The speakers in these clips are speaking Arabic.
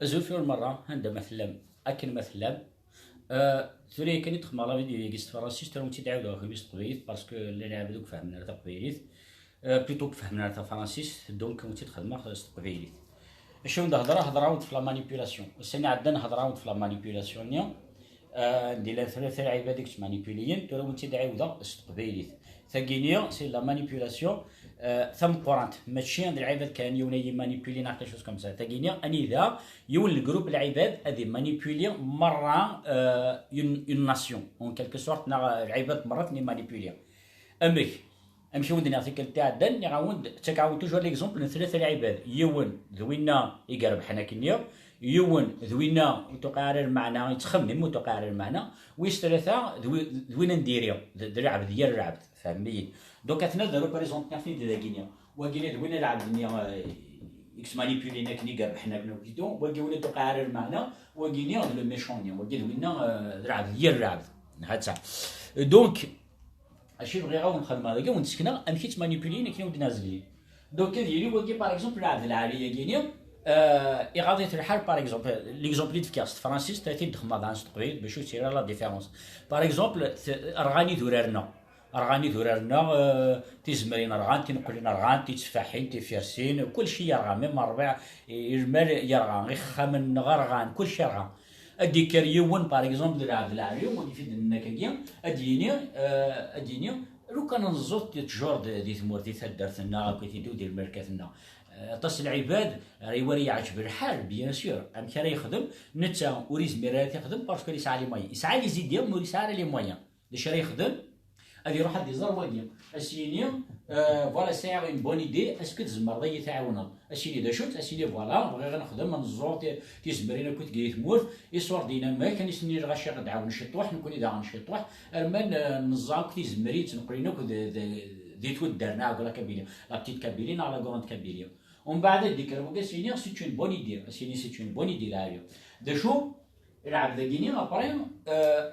زول في المرة عندما مثلا أكن مثلا ثوري كان يدخل على فيديو يجلس فرنسيس ترى متي تعاودوها في بيس تقبيليت باسكو اللي نعرف دوك فهمنا على تقبيليت بليتو فهمنا على فرنسيس دونك متي تخدم خاص تقبيليت شنو هضره في لا مانيبيولاسيون السنة عندنا هضره في لا مانيبيولاسيون نيا ندير ثلاثة لعيبة ديك مانيبيوليين ترى متي تعاودها تقبيليت ثانيا سي لا مانيبيولاسيون ثم قرانت ماشي عند العباد كان يوني مانيبيولي ناقش شوز كم سا تاكينيا اني ذا يون الجروب العباد هذه مانيبيولي مره اون ناسيون اون كالكو سورت العباد مرات ني مانيبيولي امك امشي ودنا في تاع دن نعاود تكاون توجور ليكزومبل ثلاثه العباد يون ذوينا يقرب حنا كنيا يون ذوينا متقارر معنا يتخمم متقارر معنا ويش ثلاثه ذوينا نديريو العبد ديال العبد فهمتي دونك اثنا ذا ريبريزونت في دي غينيا وقيل دوينا العبد نيا اكس مانيبيولي ناكني قرب حنا بنوكيتو وقيل ولا تقارر معنا وقيل لو ميشون نيا وقيل دوينا العبد ديال العبد هاتسا دونك اشي بغي غاون نخدم هذاك ونسكنا امشي مانيبيولي ناكني ود نازلين دونك ديالي وقيل باغ اكزومبل العبد العاليه كينيا غادي الحال باغ اكزومبل ليكزومبل اللي تفكاس فرانسيس تاتي دخل dans تقبيل باش تيرا لا ديفيرونس باغ اكزومبل ارغاني دورارنا ارغاني دورارنا تيزمرين ارغان تنقلين ارغان تيتفاحين تيفيرسين كلشي يرغى ميم الربيع يرمال يرغى غير خامن غرغان كلشي يرغى ادي كريون باغ اكزومبل العبد العالي ودي في النكاكيا اديني لو كان نزوط تجور دي ثمور دي ثدرتنا كي تيدو ديال المركزنا تص العباد ريوري يعجب الحال بيان سور ام كان يخدم نتا وريز ميرات يخدم باسكو يسعى لي مويان يسعى لي زيد ديال موري يسعى لي مويان داش راه يخدم غادي يروح هاد يزار وادي اسيني فوالا سي اون بون ايدي اسكو تزمر ضي تعاونا اسيني دا شوت اسيني فوالا بغي غنخدم نزور تيزمرينا كنت كي تموت يصور دينا ما كان يسني غاشي غدعاون نشطوح نكون اذا غنشطوح ارمان نزار كنت تزمري تنقرينا دي تو دارنا ولا كابيليا لا بتيت كابيلينا على غروند كابيليا ومن بعد ديك الوقت سيني سي اون بون ايدي سيني سي اون بون ايدي لا دا شو العبد كيني ابري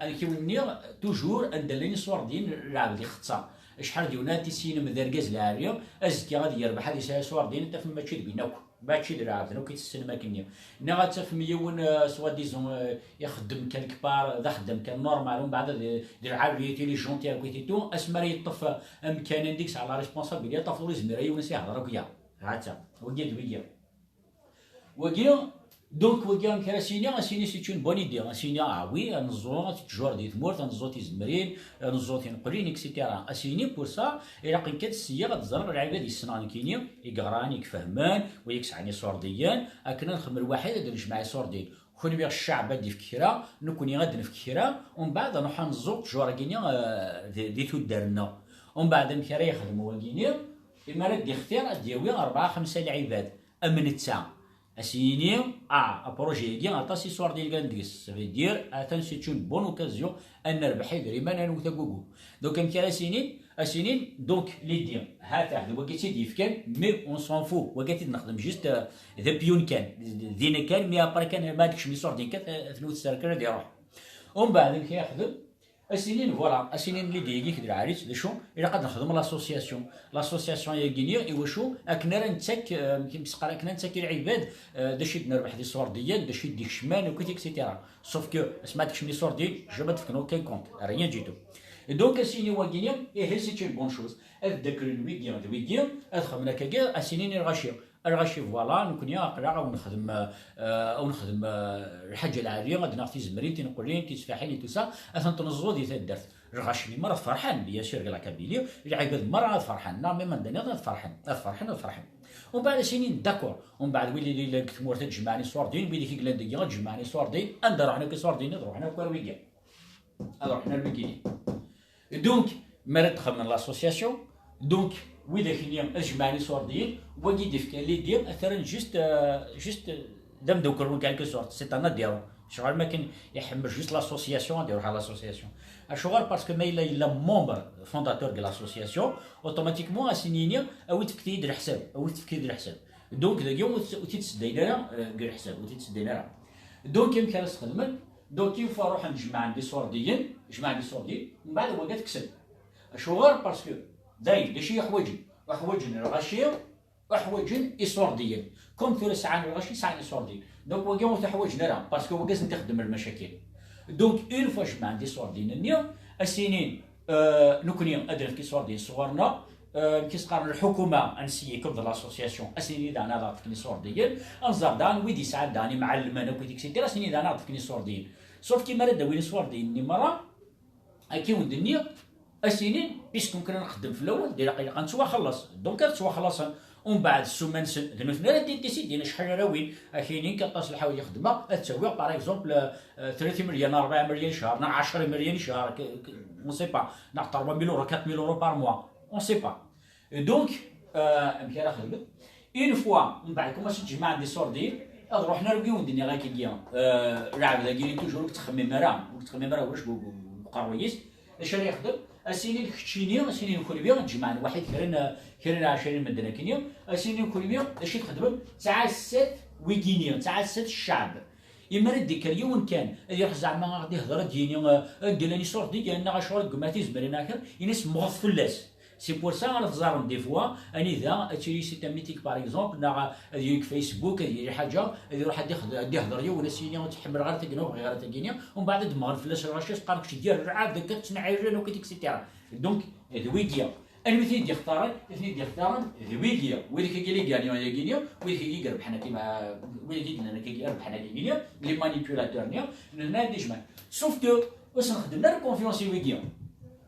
انا كيوني توجور اندلني صور دين العبد اللي خصها شحال ديونا تيسين مدركز العاليه ازكي غادي يربح هذه ساعه صور دين انت فما تشي بيناك باتشي العبد نو كيتسنى كينيا نا غاتفهم يون سوا ديزون يخدم كالك بار ذا خدم كان نورمال ومن بعد دير عاليه لي جونتي كويتيتو اسمر يطف امكان ديك على ريسبونسابيليتي طفلو زميره يونس يهضروا كيا هاتا وقيل بيا وقيل دونك وكان كراسينيا سيني سي اون بون ايدي سيني وي نزو تجور دي ثمور نزو تيزمرين نزو تنقرين اكسيتيرا اسيني بور سا الى قيت السيا غتزرب العباد يسنان كينيا يقران يكفهمان ويكسعني صورديان اكنا نخدم الواحد هذا نجمع صوردين كون بيغ الشعب دي فكيرا نكوني غادي نفكيرا ومن بعد نروح نزو تجور كينيا دي تو دارنا ومن بعد مكرا يخدموا كينيا اما راه دي اختيار دياوي 4 5 العباد امن التسعه اسيني بروجي كي عطاسي صور ديال كنديس سافي دير اتان سي اون بون اوكازيون ان نربح يدري ما انا وتاكوكو دونك كان اسينين دونك لي دير هاتا وقيتي ديف كان مي اون سون فو وقيتي نخدم جوست ذا بيون كان دينا كان مي ابري كان ما داكش مي صور ديال كات ثلوث السركل ديال روح ومن بعد كيخدم اسينين فوالا اسينين اللي ديكي كدير عريس دا شو الا قد نخدم لاسوسياسيون يا غينيا ايوا شو اكنا راه نتاك يمكن بسقرا كنا نتاكي العباد داشي نربح دي صور ديال داشي ديك شمال وكيت اكسيتيرا سوف كو سمعتكش مي صور ديال جو ما تفكنو كان كونت ريان جيتو دونك اسيني وا غينيا اي سي اون بون شوز داك الويكيان ادخل كاكا اسينين الغاشيه الغاشي فوالا نكون قراء او نخدم الحاجه العاليه غادي نعطي زمرين تنقولين تيتفاحين توسا اثن تنزو دي تدرت الغاشني مره فرحان بيا سير قال كابيلي العباد مره فرحان نا ميم عندنا فرحان ومن بعد سنين داكور ومن بعد ويلي لي كتمور تجمعني صور دين بيدي كي قلنا تجمعني صور دين اندر حنا كي صور دين روحنا كورويكا روحنا الويكيني دونك مرات دخلنا لاسوسياسيون دونك وإذا كان أجمعني صور ديال وقي ديف كان لي ديال أثرا جوست دم دوكرون كالكو سورت سي انا ديالو شغال ما كان يحمل جوست لاسوسياسيون ديروح على لاسوسياسيون شغال باسكو ما الا مومبر فونداتور ديال لاسوسياسيون اوتوماتيكمون اسينينيا او تفكي يدير حساب دونك ذاك يوم وتيتسدينا كاع حساب وتيتسدينا دونك يمكن نخدم دونك ينفع نروح نجمع عندي صور ديال من بعد وقت كسب شغال باسكو داير داشي حوايجي الغاشيه احوجن اسورديين كوم ثلاث ساعات الغاشي ساعه اسورديين دونك وكا ما تحوجنا راه باسكو هو كاز نخدم المشاكل دونك اون فوا جمع دي سوردين النيا السنين نكوني ادرك كي سوردين صغارنا كيسقار الحكومه انسيي كوم لاسوسياسيون اسيني دانا ضغط كني سورديين انزار دان ويدي ساعات داني معلمه نكويتي اكسيتيرا سيني دانا ضغط كني سورديين صوف كيما راه داوين سورديين ني مره اكي ودنيا السنين بيسكو كنا نخدم في الاول دير نتوا خلص دونك توا خلص ومن بعد السومان ذنوثنا راه ديتيسي دينا شحال راوين كاينين كطاس الحوايج يخدمها تساوي باغ اكزومبل 30 مليون 4 مليون شهر 10 مليون شهر اون سي با 3 مليون اورو 4 مليون اورو بار موا اون سي با دونك امشي راه خدمت اون فوا من بعد كوماش تجمع دي سوردين روحنا لقيو الدنيا غا كيجيا لعب ذاكي توجور تخمم راه واش بقرويس اش راه يخدم السنين كتشيني السنين كوليبيا تجمع واحد كاين 20 مدينه كينيا السنين كوليبيا اش يخدم تاع 6 ويكينيا تاع 6 الشعب اما رديك اليوم كان يروح زعما غادي يهضر ديني دير لي صور ديالنا غاشور كماتي زمرنا كان ينس مغض فلاس سي بور سا انا تزارم دي فوا اني ذا تشري سيت ميتيك باغ اكزومبل نا ديك فيسبوك دير حاجه يروح يهضر يا ولا سينيا تحمل غير تكنو غير تكينيا ومن بعد دماغ فلاش راشيس قالك دير عاد كتنعيرن وكيتك سيتيرا دونك ذويكيا المثل ديال اختارن اثنين ديال اختارن ذويكيا ويلي كيلي غانيو يا غينيا ويلي كيقرب حنا كيما ويلي كيقلنا كيقرب حنا غينيا لي مانيبيولاتور نيا لنا ديجما سوف كو واش نخدم لا كونفيونس ويكيا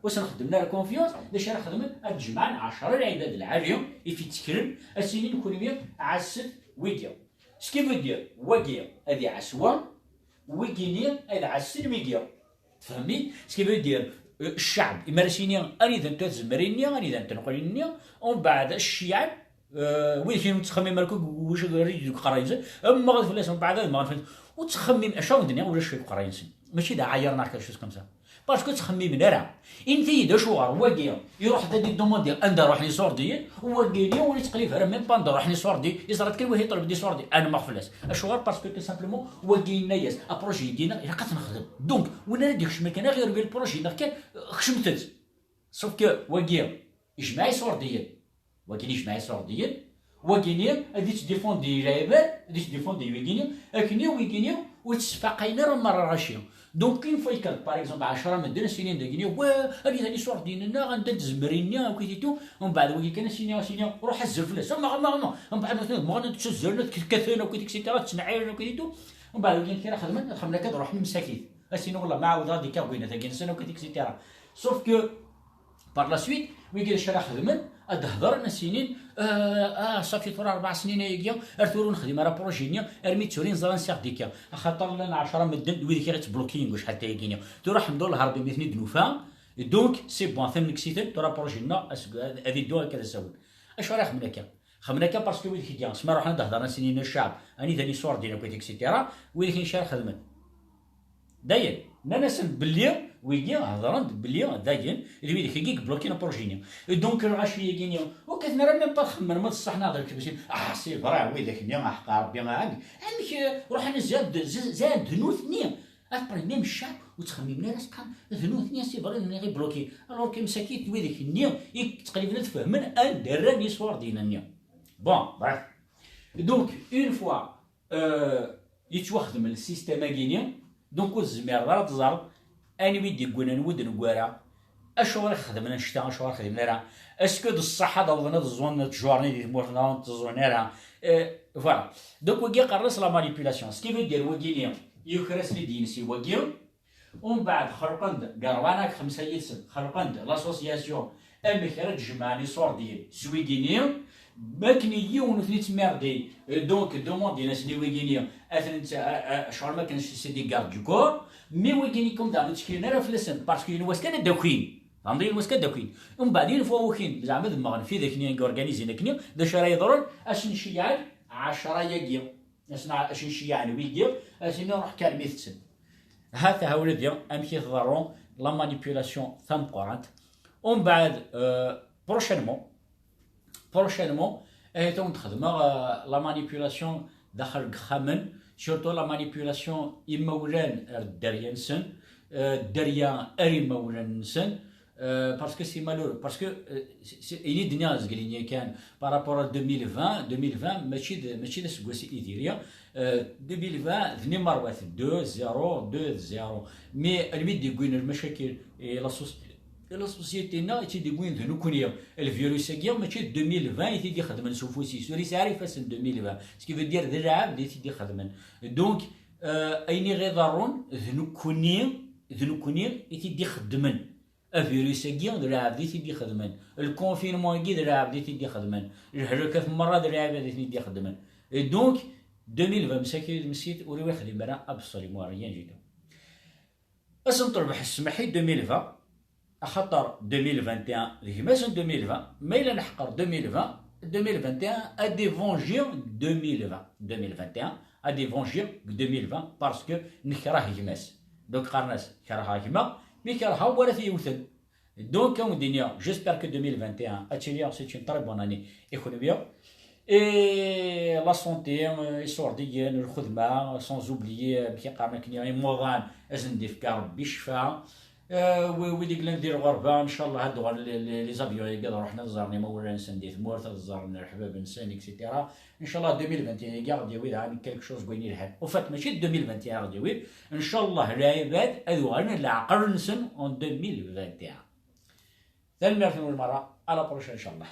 واش نخدم لها الكونفيونس باش راه خدمت تجمع 10 العباد العاليه في تكرم السنين كوليميا عسل ويكيا سكي فو دير وكيا هذه عسوا ويكينيا هذا عسل ويكيا تفهمي سكي فو دير الشعب يمارسينيا اني ذا تزمرينيا اني ذا تنقلينيا ومن بعد الشعب وين كاين تخمم مالك واش يريد قرايز اما غادي فلاش من بعد ما غادي وتخمم اشنو الدنيا ولا شي قرايز ماشي دا عايرنا كاش كمسا باسكو تخمم راه انت يدا شوار واقيا يروح دادي دوموندي اندا روح لي سوردي واقيني ولي تقليف راه ميم با نروح لي سوردي يزرات كي وهي طلب دي سوردي انا ما خفلاش الشوار باسكو تو سامبلومون واقينا ياس ابروجي دينا الا كتنخدم دونك وانا نديكش مكان غير بين البروجي كان خشمتت سوف كو واقيا يجمع سورديين واقيني يجمع سورديين واقيني غادي تديفوندي العباد غادي تديفوندي ويكيني اكني ويكيني وتسفاقينا راه مره غاشيه دونك كاين فايكر باغ اكزومبل 10 من دينا سينين داكيني هادي ثاني صور ديالنا غنبدا تزمرينيا وكيتيتو ومن بعد وكي كان سينيا روح هز الفلاس ما من بعد ما غادي تشزرنا كثينا وكيتيك سيتيرا تنعيرنا وكيتيتو ومن بعد وكي كاين خدمنا كنروح للمساكين اسينو والله ما عاود غادي كابوينا تاكين سنه وكيتيك سيتيرا سوف كو بار لا سويت ويجي شرا خدمن هضر انا سنين صافي ترى 4 سنين هيكيا ارثورو نخدم راه بروجينيا ارمي تورين زران سيغ ديكا خاطر لنا 10 مدن ويدي كي غتبلوكينغ واش حتى هيكيا تروح حمدو الهربي مثني دنوفا دونك سي بوان ثم نكسيتن ترى بروجينا هذه الدول كذا ساول اش راه خمنا كا باسكو ويدي كي جا سما روحنا نهضر سنين الشعب اني ثاني صور ديالنا كويتيك اكسيتيرا ويدي كي نشار خدمت داين ناس بلي ويجي هضران بلي داين اللي ويدي كيك بلوكينا بروجينيا دونك الغاشيه كينيا وكثنا راه ميم با خمر ما تصح نهضر باش سي فرا ويداك نيا حق ربي ما عندك روح انا زاد ذنوثني ابري ميم الشعب وتخممنا راسك ذنوثني سي فرا غير بلوكي الوغ كي مساكيت ويداك النيا تقريبا تفهمن ان دراني صور ديالنا النيا بون بريف دونك اون فوا يتوخدم السيستيم كينيا دونك الزمير راه تزار اني ويدي كونا نود نكوارا اشو راه خدمنا نشتا اشو راه خدمنا راه اسكو د الصحه ضونا الزوان تجورني دي مورنا تزونا راه فوالا دونك وكي قرص لا مانيبيولاسيون سكي في دير وكينيا يخرس لي دينسي وكيو ومن بعد خرقند قربانك 5 يسم خرقند لاسوسياسيون ام خرج جمعني صور ديال سويكينيا ماكني يون ثنيت ميردي دونك دوموندي ناس لي ويكينيا اثنت شغل ما كانش سيدي كارد دو كور مي ويكينيكم دار تشكيلنا راه فلسن باسكو واش كان داكوين فهمتي واش كان داكوين ومن بعدين فوا وكين زعما دماغنا في ذاك ني اورغانيزينا كنيا داش راه يضرن اش نشيع 10 ياكيا اش نشيع ويكيا اش نروح كان ميثسن هذا هو الذي امشي تضرون لا مانيبيولاسيون ثم قرانت ومن بعد بروشينمون تو نخدم لا مانيبيولاسيون داخل خامن سورتو لا مانيبيولاسيون يمولان الدريا نسن الدريا اري مولان نسن parce que c'est malheureux, parce que il est دنيا زقليني كان بارابور 2020 ماشي دا سكواسي ايديريا 2020 ذني مروات 2-0 مي الميد يقولون المشاكل لا سوسيتينا تي يقولون ذنو كونيا الفيروس كيا ماشي 2020 يتي خدمن سوفوسي سوري ساري فاس 2020 سكي في دير ذلعاب اللي تي خدمن دونك ايني غير ضرون ذنو كونيا يتي خدمن الفيروس كيا ذلعاب دي تي خدمن الكونفينمون كي ذلعاب دي تي خدمن الهركات مره ذلعاب دي تي خدمن دونك 2020 مسكيت وري واحد يبرا ابسوليمون ريان جيتو اسم تربح السماحي 2020 خاطر 2021 اللي ماشي 2020 ما الا نحقر 2021 ا دي فونجير 2021 ا دي فونجير 2020 باسكو نكره يماس دونك قرناس كرهها كيما مي كرهها ولا يوثن دونك الدنيا جيسبر كو 2021 اتشيليا سي اون تري بون اني ايكونوميا اي لا سونتي السعوديه الخدمه سون اوبليي كي قارنا كنيا موضان ازن ديف ربي الشفاء ويديك ندير غربه ان شاء الله هادو لي زافيون يقدر رحنا زارني مولا نسندي ثمورت زارنا الحباب نسان اكسيتيرا ان شاء الله 2021 كاع غادي يويد عن كلك شوز بويني الحال وفات ماشي 2021 غادي يويد ان شاء الله العباد ادو غانا العقل نسن اون 2021 ثاني المره على بروشين ان شاء الله.